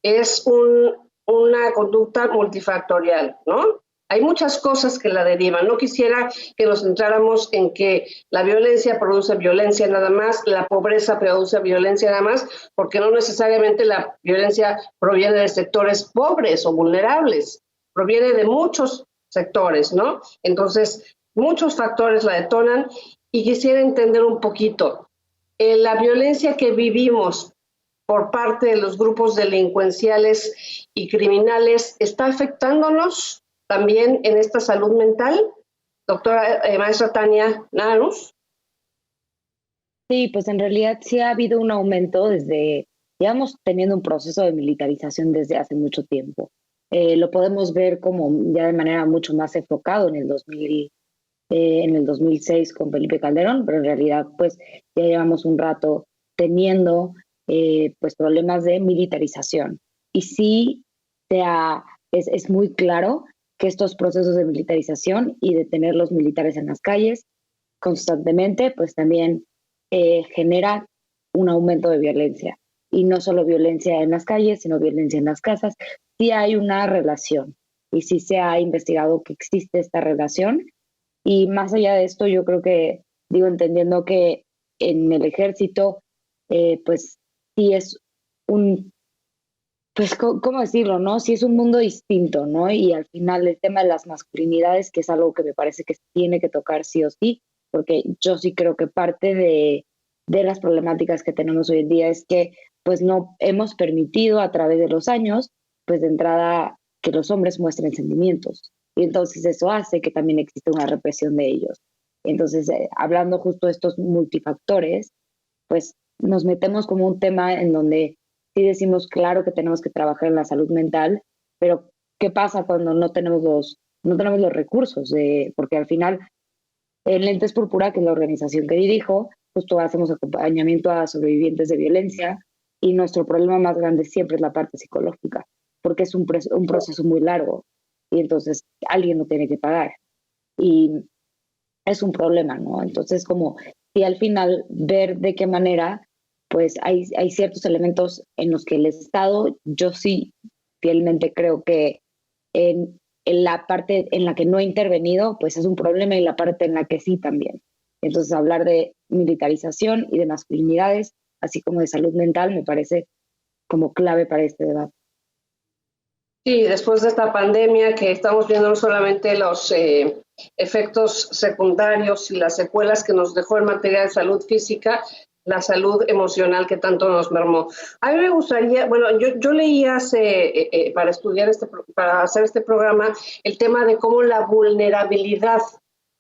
es una conducta multifactorial, ¿no? Hay muchas cosas que la derivan. No quisiera que nos centráramos en que la violencia produce violencia nada más, la pobreza produce violencia nada más, porque no necesariamente la violencia proviene de sectores pobres o vulnerables, proviene de muchos sectores, ¿no? Entonces, muchos factores la detonan y quisiera entender un poquito. La violencia que vivimos por parte de los grupos delincuenciales y criminales está afectándonos también en esta salud mental, doctora maestra Tania Narus. Sí, pues en realidad sí ha habido un aumento llevamos teniendo un proceso de militarización desde hace mucho tiempo. Lo podemos ver como ya de manera mucho más enfocado en el 2006 con Felipe Calderón, pero en realidad pues ya llevamos un rato teniendo pues problemas de militarización. Y sí es muy claro que estos procesos de militarización y de tener los militares en las calles constantemente, pues también genera un aumento de violencia. Y no solo violencia en las calles, sino violencia en las casas. Sí hay una relación y sí se ha investigado que existe esta relación. Y más allá de esto, yo creo que, entendiendo que en el ejército, pues sí es pues, ¿cómo decirlo, no? Sí es un mundo distinto, ¿no? Y al final el tema de las masculinidades, que es algo que me parece que tiene que tocar sí o sí, porque yo sí creo que parte de las problemáticas que tenemos hoy en día es que, pues, no hemos permitido a través de los años, pues, de entrada, que los hombres muestren sentimientos. Y entonces eso hace que también exista una represión de ellos. Entonces, hablando justo de estos multifactores, pues nos metemos como un tema en donde sí decimos, claro que tenemos que trabajar en la salud mental, pero ¿qué pasa cuando no tenemos los recursos? Porque al final, en Lentes Púrpura, que es la organización que dirijo, justo hacemos acompañamiento a sobrevivientes de violencia y nuestro problema más grande siempre es la parte psicológica, porque es un proceso muy largo y entonces alguien lo tiene que pagar. Y es un problema, ¿no? Entonces, como si al final ver de qué manera pues hay ciertos elementos en los que el Estado, yo sí fielmente creo que en la parte en la que no ha intervenido, pues es un problema, y la parte en la que sí también. Entonces, hablar de militarización y de masculinidades, así como de salud mental, me parece como clave para este debate. Sí, después de esta pandemia que estamos viendo no solamente los efectos secundarios y las secuelas que nos dejó en materia de salud física, la salud emocional que tanto nos mermó. A mí me gustaría, bueno, yo leí hace, para hacer este programa, el tema de cómo la vulnerabilidad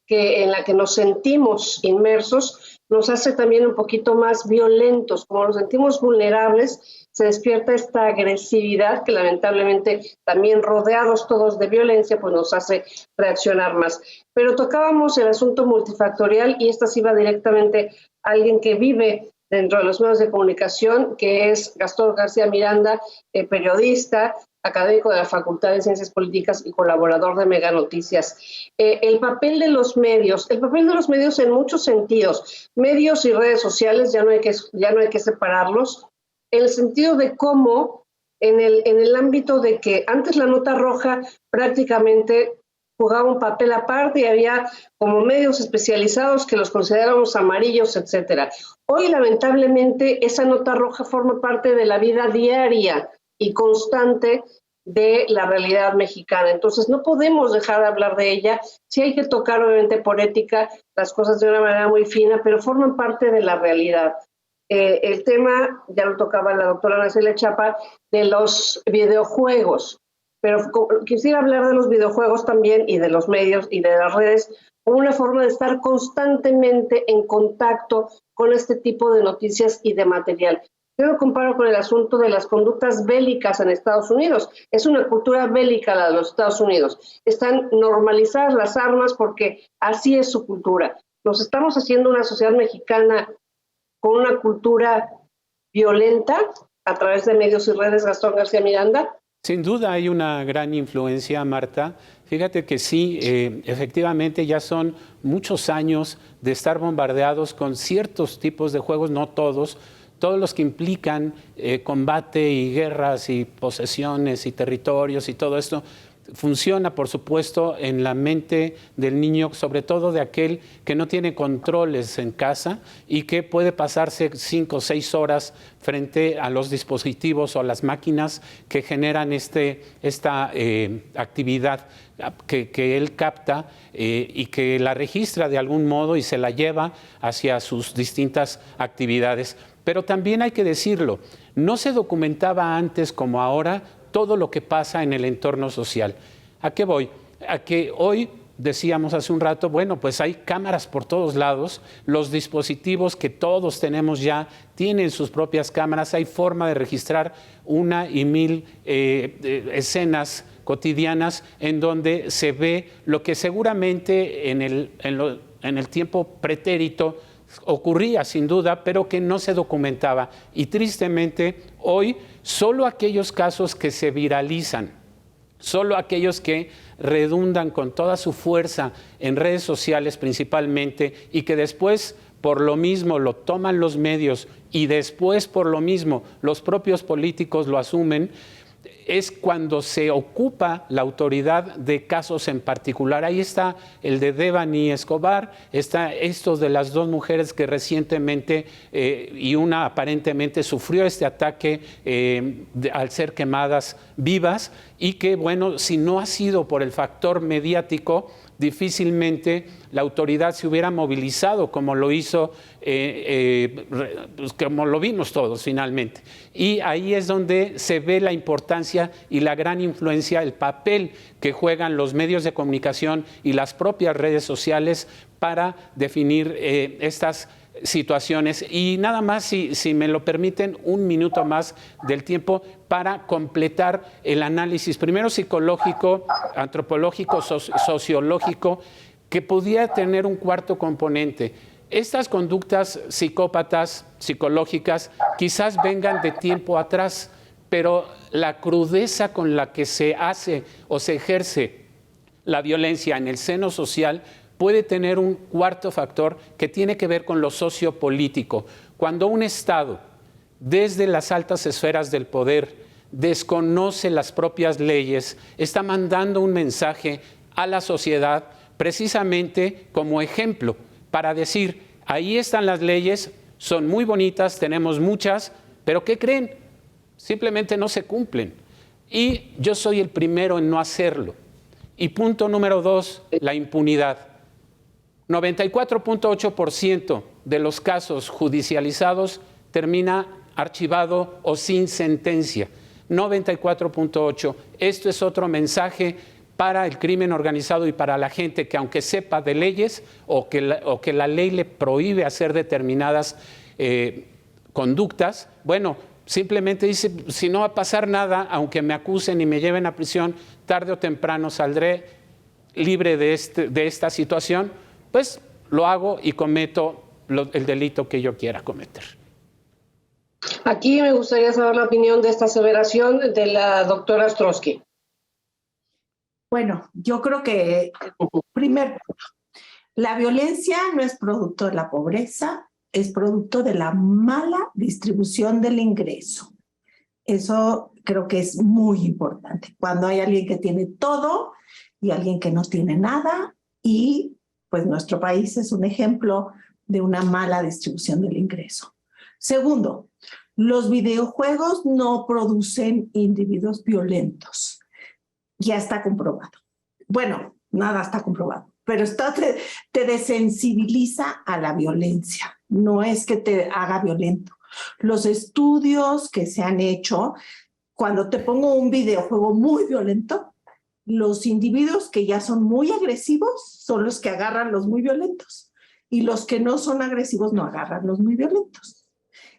en la que nos sentimos inmersos nos hace también un poquito más violentos. Como nos sentimos vulnerables, se despierta esta agresividad que lamentablemente también rodeados todos de violencia, pues nos hace reaccionar más. Pero tocábamos el asunto multifactorial y esta sí va directamente a alguien que vive dentro de los medios de comunicación, que es Gastón García Miranda, periodista, académico de la Facultad de Ciencias Políticas y colaborador de Mega Noticias. El papel de los medios en muchos sentidos, medios y redes sociales, ya no hay que separarlos, en el sentido de cómo en el ámbito de que antes la nota roja prácticamente jugaba un papel aparte y había como medios especializados que los considerábamos amarillos, etcétera. Hoy, lamentablemente, esa nota roja forma parte de la vida diaria y constante de la realidad mexicana. Entonces, no podemos dejar de hablar de ella. Sí hay que tocar, obviamente, por ética, las cosas de una manera muy fina, pero forman parte de la realidad. El tema, ya lo tocaba la doctora Nacela Chapa, de los videojuegos. Pero quisiera hablar de los videojuegos también y de los medios y de las redes como una forma de estar constantemente en contacto con este tipo de noticias y de material. Yo lo comparo con el asunto de las conductas bélicas en Estados Unidos. Es una cultura bélica la de los Estados Unidos. Están normalizadas las armas porque así es su cultura. Nos estamos haciendo una sociedad mexicana con una cultura violenta a través de medios y redes, Gastón García Miranda. Sin duda hay una gran influencia, Marta. Fíjate que sí, efectivamente ya son muchos años de estar bombardeados con ciertos tipos de juegos, no todos los que implican combate y guerras y posesiones y territorios y todo esto. Funciona, por supuesto, en la mente del niño, sobre todo de aquel que no tiene controles en casa y que puede pasarse 5 o 6 horas frente a los dispositivos o a las máquinas que generan esta actividad que él capta y que la registra de algún modo y se la lleva hacia sus distintas actividades. Pero también hay que decirlo, no se documentaba antes como ahora todo lo que pasa en el entorno social. ¿A qué voy? A que hoy, decíamos hace un rato, bueno, pues hay cámaras por todos lados, los dispositivos que todos tenemos ya tienen sus propias cámaras, hay forma de registrar 1 y 1000 escenas cotidianas en donde se ve lo que seguramente en el tiempo pretérito ocurría sin duda, pero que no se documentaba. Y tristemente, hoy solo aquellos casos que se viralizan, solo aquellos que redundan con toda su fuerza en redes sociales principalmente y que después por lo mismo lo toman los medios y después por lo mismo los propios políticos lo asumen, es cuando se ocupa la autoridad de casos en particular. Ahí está el de Devani Escobar, está esto de las 2 mujeres que recientemente y una aparentemente sufrió este ataque al ser quemadas vivas y que, bueno, si no ha sido por el factor mediático, difícilmente la autoridad se hubiera movilizado como lo hizo, como lo vimos todos finalmente. Y ahí es donde se ve la importancia y la gran influencia, el papel que juegan los medios de comunicación y las propias redes sociales para definir estas situaciones. Y nada más, si me lo permiten, 1 minuto más del tiempo para completar el análisis, primero psicológico, antropológico, sociológico, que pudiera tener un cuarto componente. Estas conductas psicópatas, psicológicas, quizás vengan de tiempo atrás, pero la crudeza con la que se hace o se ejerce la violencia en el seno social puede tener un cuarto factor que tiene que ver con lo sociopolítico. Cuando un Estado, desde las altas esferas del poder, desconoce las propias leyes, está mandando un mensaje a la sociedad precisamente como ejemplo para decir, ahí están las leyes, son muy bonitas, tenemos muchas, pero ¿qué creen? Simplemente no se cumplen. Y yo soy el primero en no hacerlo. Y punto número 2, la impunidad. 94.8% de los casos judicializados termina archivado o sin sentencia. 94.8%. Esto es otro mensaje para el crimen organizado y para la gente que aunque sepa de leyes o que la ley le prohíbe hacer determinadas conductas, bueno, simplemente dice, si no va a pasar nada, aunque me acusen y me lleven a prisión, tarde o temprano saldré libre de esta situación, pues lo hago y cometo el delito que yo quiera cometer. Aquí me gustaría saber la opinión de esta aseveración de la doctora Ostrowski. Bueno, yo creo que, primero, la violencia no es producto de la pobreza, es producto de la mala distribución del ingreso. Eso creo que es muy importante. Cuando hay alguien que tiene todo, y alguien que no tiene nada, y pues nuestro país es un ejemplo de una mala distribución del ingreso. Segundo, los videojuegos no producen individuos violentos. Ya está comprobado. Bueno, nada está comprobado, pero te desensibiliza a la violencia. No es que te haga violento. Los estudios que se han hecho, cuando te pongo un videojuego muy violento, los individuos que ya son muy agresivos son los que agarran los muy violentos, y los que no son agresivos no agarran los muy violentos.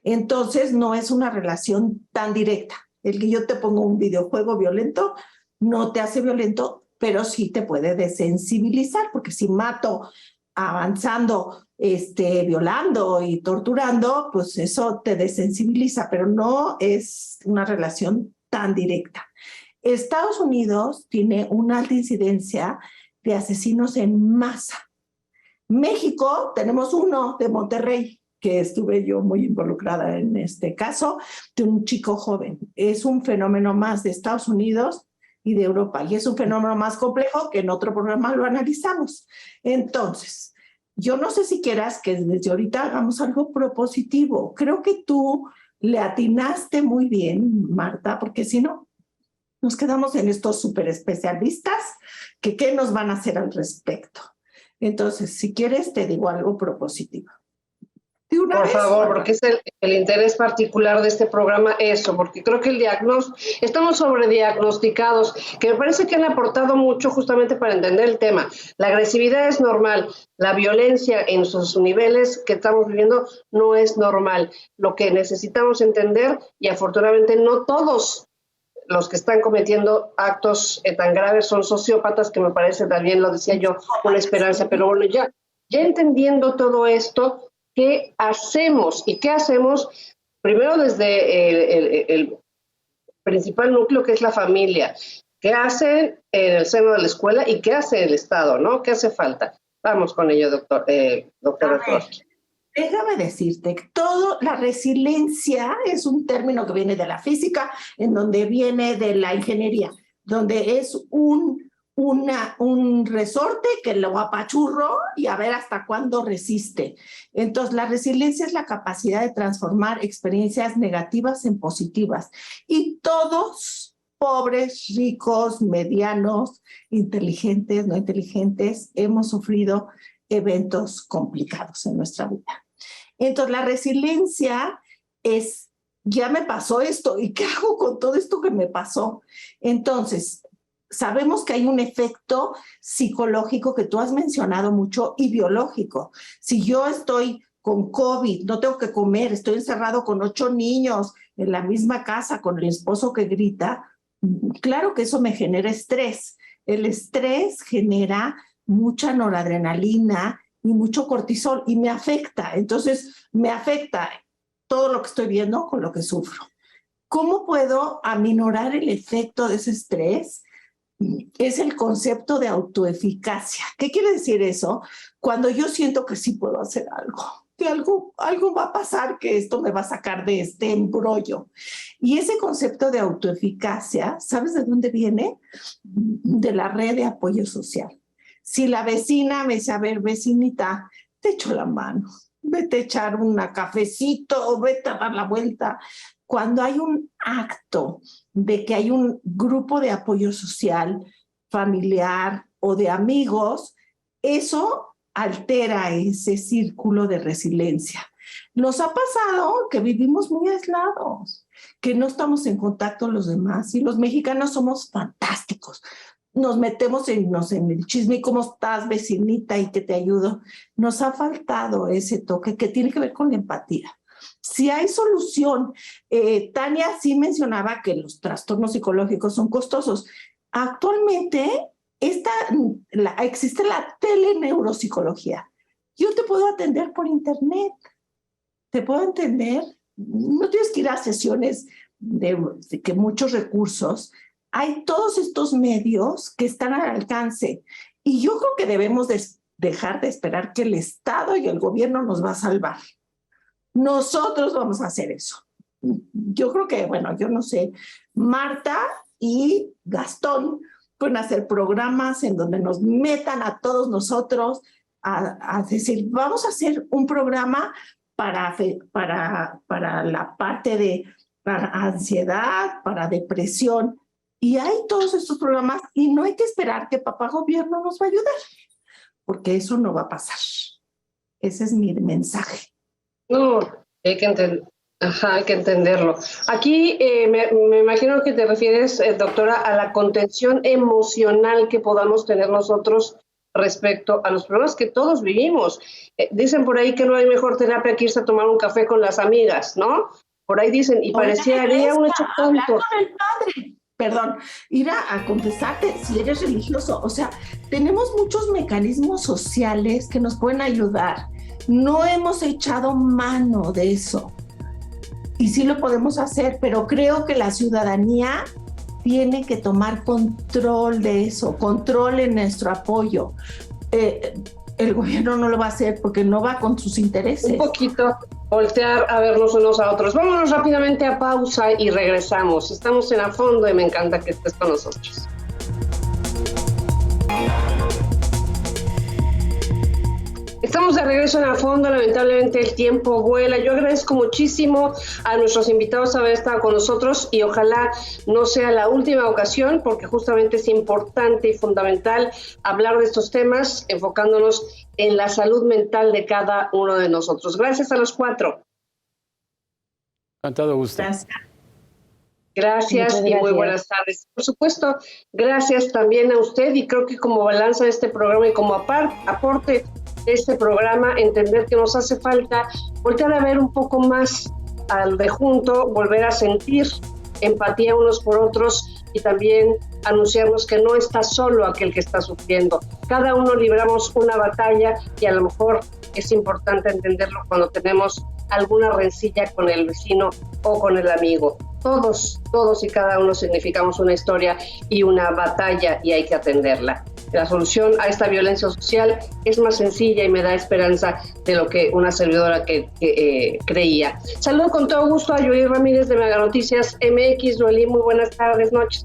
Entonces no es una relación tan directa. El que yo te pongo un videojuego violento no te hace violento, pero sí te puede desensibilizar, porque si mato avanzando, violando y torturando, pues eso te desensibiliza, pero no es una relación tan directa. Estados Unidos tiene una alta incidencia de asesinos en masa. México, tenemos uno de Monterrey, que estuve yo muy involucrada en este caso, de un chico joven. Es un fenómeno más de Estados Unidos y de Europa, y es un fenómeno más complejo que en otro programa lo analizamos. Entonces, yo no sé si quieras que desde ahorita hagamos algo propositivo. Creo que tú le atinaste muy bien, Marta, porque si no, nos quedamos en estos súper especialistas que qué nos van a hacer al respecto. Entonces, si quieres, te digo algo propositivo. Por favor, porque es el interés particular de este programa eso, porque creo que el diagnóstico, estamos sobrediagnosticados, que me parece que han aportado mucho justamente para entender el tema. La agresividad es normal, la violencia en sus niveles que estamos viviendo no es normal. Lo que necesitamos entender, y afortunadamente no todos los que están cometiendo actos tan graves son sociópatas, que me parece también, lo decía yo, una esperanza, pero bueno, ya entendiendo todo esto, ¿qué hacemos? ¿Y qué hacemos? Primero desde el principal núcleo, que es la familia. ¿Qué hace en el seno de la escuela y qué hace el Estado, ¿no? ¿Qué hace falta? Vamos con ello, doctor Rosky. Déjame decirte que la resiliencia es un término que viene de la física, en donde viene de la ingeniería, donde es un resorte que lo apachurro y a ver hasta cuándo resiste. Entonces, la resiliencia es la capacidad de transformar experiencias negativas en positivas. Y todos, pobres, ricos, medianos, inteligentes, no inteligentes, hemos sufrido eventos complicados en nuestra vida. Entonces, la resiliencia es, ya me pasó esto, ¿y qué hago con todo esto que me pasó? Entonces, sabemos que hay un efecto psicológico que tú has mencionado mucho y biológico. Si yo estoy con COVID, no tengo que comer, estoy encerrado con 8 niños en la misma casa con el esposo que grita, claro que eso me genera estrés. El estrés genera mucha noradrenalina y mucho cortisol y me afecta. Entonces, me afecta todo lo que estoy viendo con lo que sufro. ¿Cómo puedo aminorar el efecto de ese estrés? Es el concepto de autoeficacia. ¿Qué quiere decir eso? Cuando yo siento que sí puedo hacer algo, que algo va a pasar, que esto me va a sacar de este embrollo. Y ese concepto de autoeficacia, ¿sabes de dónde viene? De la red de apoyo social. Si la vecina me dice, a ver, vecinita, te echo la mano, vete a echar un cafecito o vete a dar la vuelta. Cuando hay un acto de que hay un grupo de apoyo social, familiar o de amigos, eso altera ese círculo de resiliencia. Nos ha pasado que vivimos muy aislados, que no estamos en contacto con los demás, y los mexicanos somos fantásticos. Nos metemos en el chisme, ¿cómo estás, vecinita? ¿Y que te ayudo? Nos ha faltado ese toque que tiene que ver con la empatía. Si hay solución, Tania sí mencionaba que los trastornos psicológicos son costosos. Actualmente existe la teleneuropsicología. Yo te puedo atender por internet, te puedo atender, no tienes que ir a sesiones de que muchos recursos. Hay todos estos medios que están al alcance y yo creo que debemos dejar de esperar que el Estado y el gobierno nos va a salvar. Nosotros vamos a hacer eso. Yo creo que, bueno, yo no sé, Marta y Gastón pueden hacer programas en donde nos metan a todos nosotros a decir, vamos a hacer un programa para la parte de ansiedad, para depresión. Y hay todos estos programas y no hay que esperar que papá gobierno nos va a ayudar, porque eso no va a pasar. Ese es mi mensaje. No, hay que entenderlo. Aquí me imagino que te refieres, doctora, a la contención emocional que podamos tener nosotros respecto a los problemas que todos vivimos. Dicen por ahí que no hay mejor terapia que irse a tomar un café con las amigas, ¿no? Por ahí dicen, y parecería un hecho tonto. Hablar con el padre. Perdón, ir a confesarte si eres religioso. O sea, tenemos muchos mecanismos sociales que nos pueden ayudar. No hemos echado mano de eso. Y sí lo podemos hacer, pero creo que la ciudadanía tiene que tomar control de eso, control en nuestro apoyo. El gobierno no lo va a hacer porque no va con sus intereses. Un poquito voltear a vernos unos a otros. Vámonos rápidamente a pausa y regresamos. Estamos en A Fondo y me encanta que estés con nosotros. Estamos de regreso en A Fondo, lamentablemente el tiempo vuela. Yo agradezco muchísimo a nuestros invitados haber estado con nosotros y ojalá no sea la última ocasión, porque justamente es importante y fundamental hablar de estos temas, enfocándonos en la salud mental de cada uno de nosotros. Gracias a los 4. Con todo gusto. Gracias y muy buenas tardes. Por supuesto, gracias también a usted, y creo que como balanza de este programa y como aporte de este programa, entender que nos hace falta voltear a ver un poco más al de junto, volver a sentir empatía unos por otros y también anunciarnos que no está solo aquel que está sufriendo. Cada uno libramos una batalla y a lo mejor es importante entenderlo cuando tenemos alguna rencilla con el vecino o con el amigo. Todos y cada uno significamos una historia y una batalla y hay que atenderla. La solución a esta violencia social es más sencilla y me da esperanza de lo que una servidora que creía. Saludo con todo gusto a Yoeli Ramírez de Mega Noticias MX. Yoeli, muy buenas tardes, noches.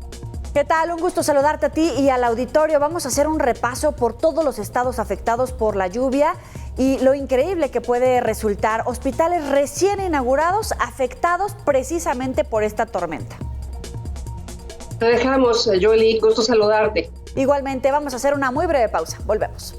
¿Qué tal? Un gusto saludarte a ti y al auditorio. Vamos a hacer un repaso por todos los estados afectados por la lluvia y lo increíble que puede resultar. Hospitales recién inaugurados afectados precisamente por esta tormenta. Te dejamos, Yoeli. Gusto saludarte. Igualmente, vamos a hacer una muy breve pausa. Volvemos.